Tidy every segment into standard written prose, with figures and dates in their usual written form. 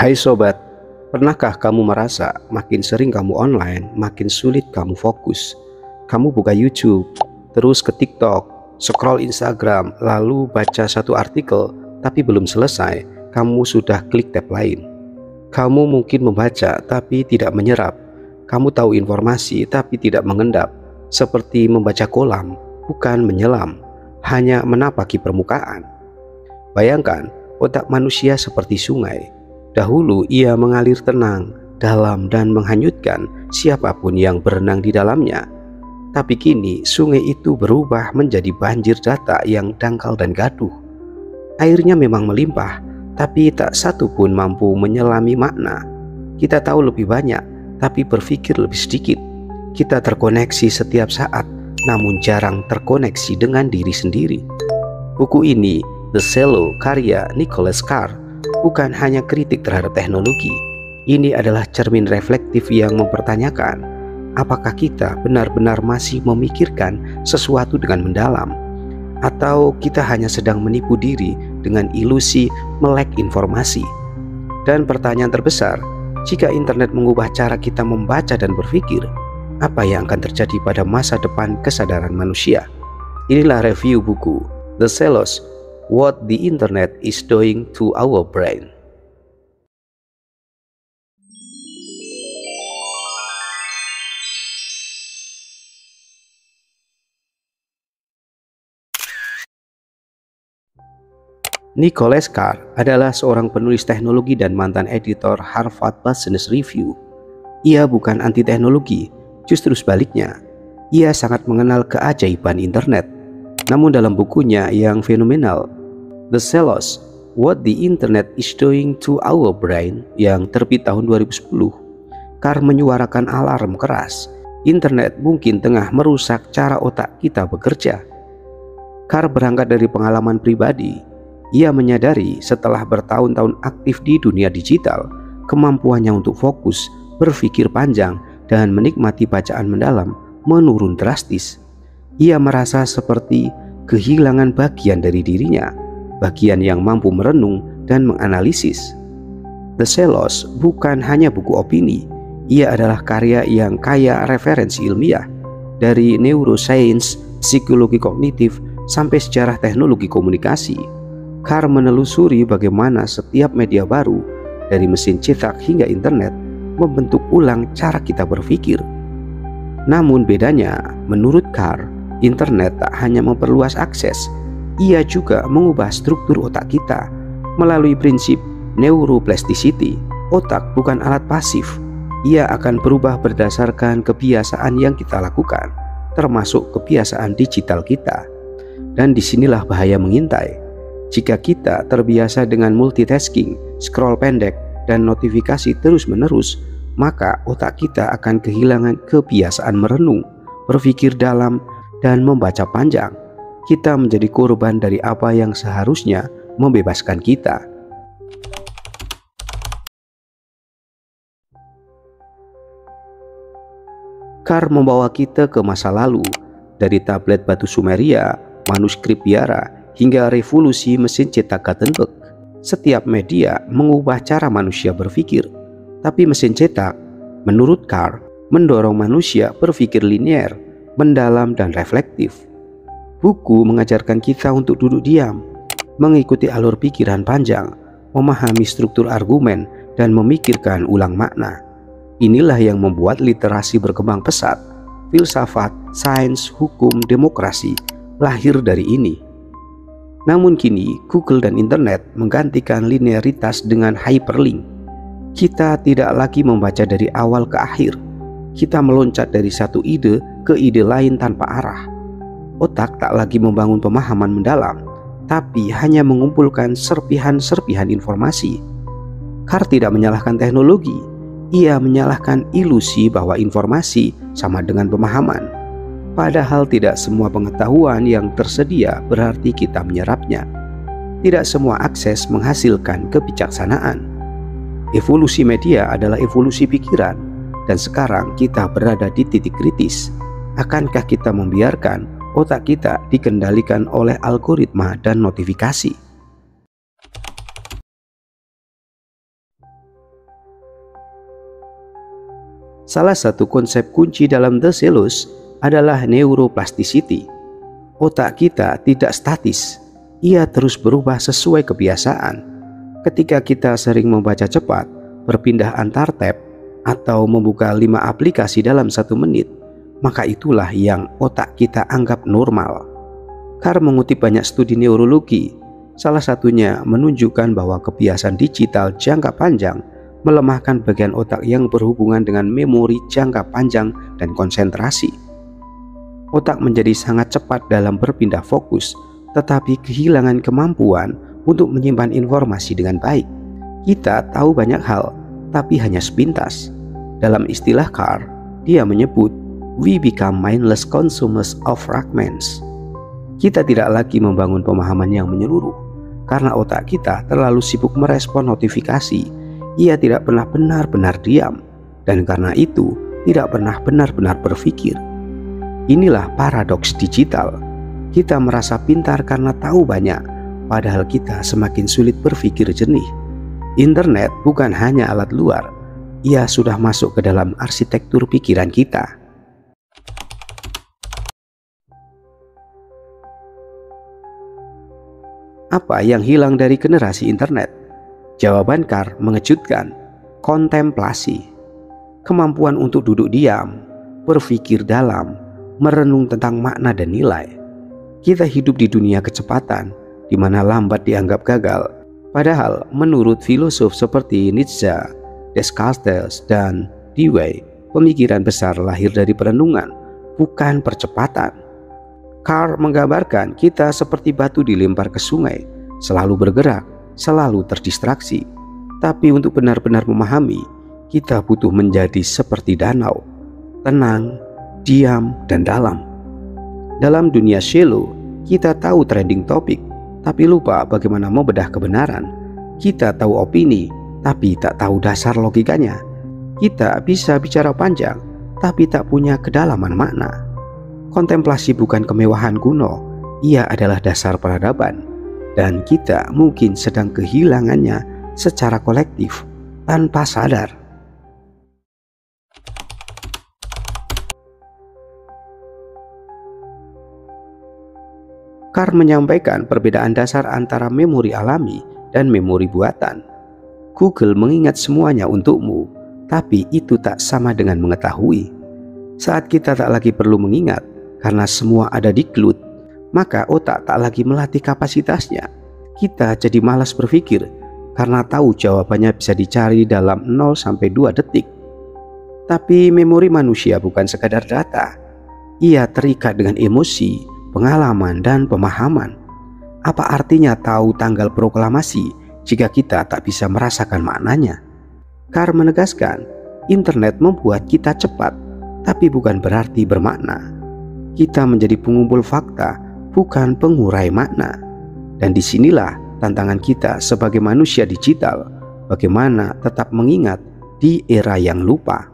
Hai sobat, pernahkah kamu merasa makin sering kamu online, makin sulit kamu fokus? Kamu buka YouTube, terus ke TikTok, scroll Instagram, lalu baca satu artikel, tapi belum selesai, kamu sudah klik tab lain. Kamu mungkin membaca tapi tidak menyerap. Kamu tahu informasi tapi tidak mengendap, seperti membaca kolam, bukan menyelam, hanya menapaki permukaan. Bayangkan, otak manusia seperti sungai. Dahulu ia mengalir tenang, dalam dan menghanyutkan siapapun yang berenang di dalamnya. Tapi kini sungai itu berubah menjadi banjir data yang dangkal dan gaduh. Airnya memang melimpah, tapi tak satu pun mampu menyelami makna. Kita tahu lebih banyak, tapi berpikir lebih sedikit. Kita terkoneksi setiap saat, namun jarang terkoneksi dengan diri sendiri. Buku ini, The Silo, karya Nicholas Carr, bukan hanya kritik terhadap teknologi. Ini adalah cermin reflektif yang mempertanyakan, apakah kita benar-benar masih memikirkan sesuatu dengan mendalam, atau kita hanya sedang menipu diri dengan ilusi melek informasi. Dan pertanyaan terbesar, jika internet mengubah cara kita membaca dan berpikir, apa yang akan terjadi pada masa depan kesadaran manusia? Inilah review buku The Silos, What the Internet is Doing to Our Brain. Nicholas Carr adalah seorang penulis teknologi dan mantan editor Harvard Business Review. Ia bukan anti teknologi, justru sebaliknya. Ia sangat mengenal keajaiban internet. Namun dalam bukunya yang fenomenal, The Silos, What the Internet is Doing to Our Brain, yang terbit tahun 2010, Carr menyuarakan alarm keras. Internet mungkin tengah merusak cara otak kita bekerja. Carr berangkat dari pengalaman pribadi. Ia menyadari setelah bertahun-tahun aktif di dunia digital, kemampuannya untuk fokus, berpikir panjang, dan menikmati bacaan mendalam menurun drastis. Ia merasa seperti kehilangan bagian dari dirinya, bagian yang mampu merenung dan menganalisis. The Silos bukan hanya buku opini, ia adalah karya yang kaya referensi ilmiah, dari neuroscience, psikologi kognitif, sampai sejarah teknologi komunikasi. Carr menelusuri bagaimana setiap media baru, dari mesin cetak hingga internet, membentuk ulang cara kita berpikir. Namun bedanya, menurut Carr, internet tak hanya memperluas akses, ia juga mengubah struktur otak kita melalui prinsip neuroplasticity. Otak bukan alat pasif, ia akan berubah berdasarkan kebiasaan yang kita lakukan, termasuk kebiasaan digital kita. Dan disinilah bahaya mengintai. Jika kita terbiasa dengan multitasking, scroll pendek, dan notifikasi terus-menerus, maka otak kita akan kehilangan kebiasaan merenung, berpikir dalam, dan membaca panjang. Kita menjadi korban dari apa yang seharusnya membebaskan kita. Carr membawa kita ke masa lalu, dari tablet batu Sumeria, manuskrip biara, hingga revolusi mesin cetak Gutenberg. Setiap media mengubah cara manusia berpikir, tapi mesin cetak, menurut Carr, mendorong manusia berpikir linear, mendalam, dan reflektif. Buku mengajarkan kita untuk duduk diam, mengikuti alur pikiran panjang, memahami struktur argumen, dan memikirkan ulang makna. Inilah yang membuat literasi berkembang pesat. Filsafat, sains, hukum, demokrasi lahir dari ini. Namun kini Google dan internet menggantikan linearitas dengan hyperlink. Kita tidak lagi membaca dari awal ke akhir. Kita meloncat dari satu ide ke ide lain tanpa arah. Otak tak lagi membangun pemahaman mendalam, tapi hanya mengumpulkan serpihan-serpihan informasi. Carr tidak menyalahkan teknologi, ia menyalahkan ilusi bahwa informasi sama dengan pemahaman. Padahal tidak semua pengetahuan yang tersedia berarti kita menyerapnya. Tidak semua akses menghasilkan kebijaksanaan. Evolusi media adalah evolusi pikiran, dan sekarang kita berada di titik kritis. Akankah kita membiarkan otak kita dikendalikan oleh algoritma dan notifikasi? Salah satu konsep kunci dalam The Celos adalah neuroplasticity. Otak kita tidak statis, ia terus berubah sesuai kebiasaan. Ketika kita sering membaca cepat, berpindah antar tab, atau membuka 5 aplikasi dalam 1 menit, maka itulah yang otak kita anggap normal. Carr mengutip banyak studi neurologi, salah satunya menunjukkan bahwa kebiasaan digital jangka panjang melemahkan bagian otak yang berhubungan dengan memori jangka panjang dan konsentrasi. Otak menjadi sangat cepat dalam berpindah fokus, tetapi kehilangan kemampuan untuk menyimpan informasi dengan baik. Kita tahu banyak hal, tapi hanya sepintas. Dalam istilah Carr, dia menyebut, "We become mindless consumers of fragments." Kita tidak lagi membangun pemahaman yang menyeluruh, karena otak kita terlalu sibuk merespon notifikasi. Ia tidak pernah benar-benar diam, dan karena itu tidak pernah benar-benar berpikir. Inilah paradoks digital. Kita merasa pintar karena tahu banyak, padahal kita semakin sulit berpikir jernih. Internet bukan hanya alat luar, ia sudah masuk ke dalam arsitektur pikiran kita. Apa yang hilang dari generasi internet? Jawaban Carr mengejutkan, kontemplasi. Kemampuan untuk duduk diam, berpikir dalam, merenung tentang makna dan nilai. Kita hidup di dunia kecepatan, di mana lambat dianggap gagal. Padahal menurut filosof seperti Nietzsche, Descartes, dan Dewey, pemikiran besar lahir dari perenungan, bukan percepatan. Carr menggambarkan kita seperti batu dilempar ke sungai, selalu bergerak, selalu terdistraksi. Tapi untuk benar-benar memahami, kita butuh menjadi seperti danau, tenang, diam, dan dalam. Dalam dunia shallow, kita tahu trending topik, tapi lupa bagaimana membedah kebenaran. Kita tahu opini, tapi tak tahu dasar logikanya. Kita bisa bicara panjang, tapi tak punya kedalaman makna. Kontemplasi bukan kemewahan kuno, ia adalah dasar peradaban, dan kita mungkin sedang kehilangannya secara kolektif tanpa sadar. Carr menyampaikan perbedaan dasar antara memori alami dan memori buatan. Google mengingat semuanya untukmu, tapi itu tak sama dengan mengetahui. Saat kita tak lagi perlu mengingat, karena semua ada di cloud, maka otak tak lagi melatih kapasitasnya. Kita jadi malas berpikir, karena tahu jawabannya bisa dicari dalam 0-2 detik. Tapi memori manusia bukan sekadar data. Ia terikat dengan emosi, pengalaman, dan pemahaman. Apa artinya tahu tanggal proklamasi jika kita tak bisa merasakan maknanya? Carr menegaskan, internet membuat kita cepat, tapi bukan berarti bermakna. Kita menjadi pengumpul fakta, bukan pengurai makna. Dan disinilah tantangan kita sebagai manusia digital, bagaimana tetap mengingat di era yang lupa.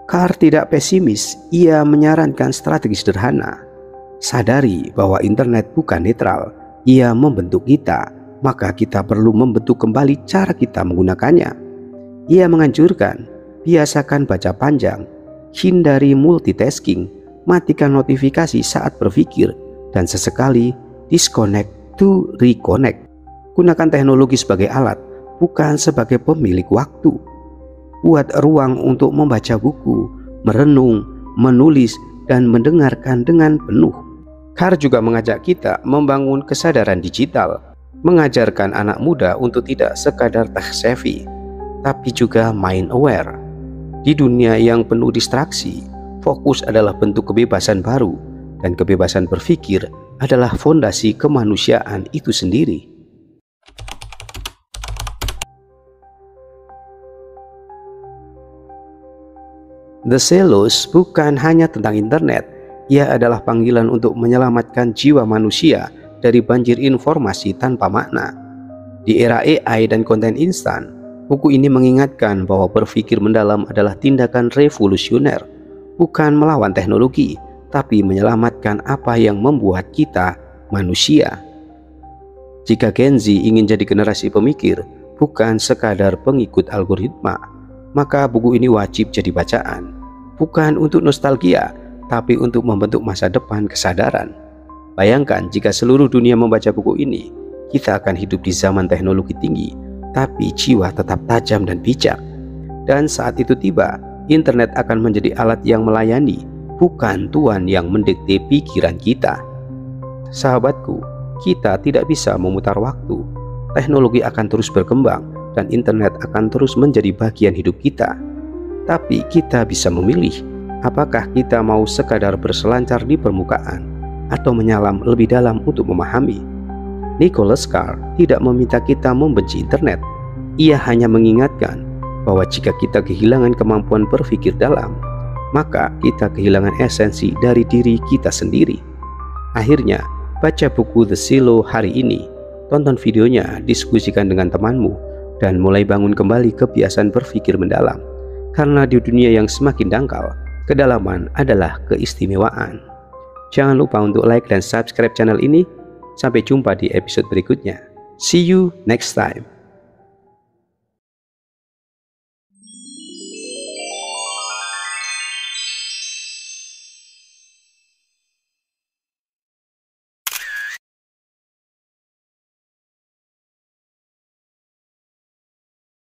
Carr tidak pesimis, ia menyarankan strategi sederhana. Sadari bahwa internet bukan netral, ia membentuk kita, maka kita perlu membentuk kembali cara kita menggunakannya. Ia menganjurkan, biasakan baca panjang, hindari multitasking, matikan notifikasi saat berpikir, dan sesekali disconnect to reconnect. Gunakan teknologi sebagai alat, bukan sebagai pemilik waktu. Buat ruang untuk membaca buku, merenung, menulis, dan mendengarkan dengan penuh. Carr juga mengajak kita membangun kesadaran digital, mengajarkan anak muda untuk tidak sekadar tech savvy, tapi juga mind aware. Di dunia yang penuh distraksi, fokus adalah bentuk kebebasan baru, dan kebebasan berpikir adalah fondasi kemanusiaan itu sendiri. The Celos bukan hanya tentang internet, ia adalah panggilan untuk menyelamatkan jiwa manusia dari banjir informasi tanpa makna. Di era AI dan konten instan, buku ini mengingatkan bahwa berpikir mendalam adalah tindakan revolusioner, bukan melawan teknologi, tapi menyelamatkan apa yang membuat kita manusia. Jika Gen Z ingin jadi generasi pemikir, bukan sekadar pengikut algoritma, maka buku ini wajib jadi bacaan. Bukan untuk nostalgia, tapi untuk membentuk masa depan kesadaran. Bayangkan jika seluruh dunia membaca buku ini, kita akan hidup di zaman teknologi tinggi, tapi jiwa tetap tajam dan bijak. Dan saat itu tiba, internet akan menjadi alat yang melayani, bukan tuan yang mendikte pikiran kita. Sahabatku, kita tidak bisa memutar waktu. Teknologi akan terus berkembang dan internet akan terus menjadi bagian hidup kita. Tapi kita bisa memilih, apakah kita mau sekadar berselancar di permukaan atau menyelam lebih dalam untuk memahami. Nicholas Carr tidak meminta kita membenci internet. Ia hanya mengingatkan bahwa jika kita kehilangan kemampuan berpikir dalam, maka kita kehilangan esensi dari diri kita sendiri. Akhirnya, baca buku The Silo hari ini, tonton videonya, diskusikan dengan temanmu, dan mulai bangun kembali kebiasaan berpikir mendalam. Karena di dunia yang semakin dangkal, kedalaman adalah keistimewaan. Jangan lupa untuk like dan subscribe channel ini. Sampai jumpa di episode berikutnya. See you next time.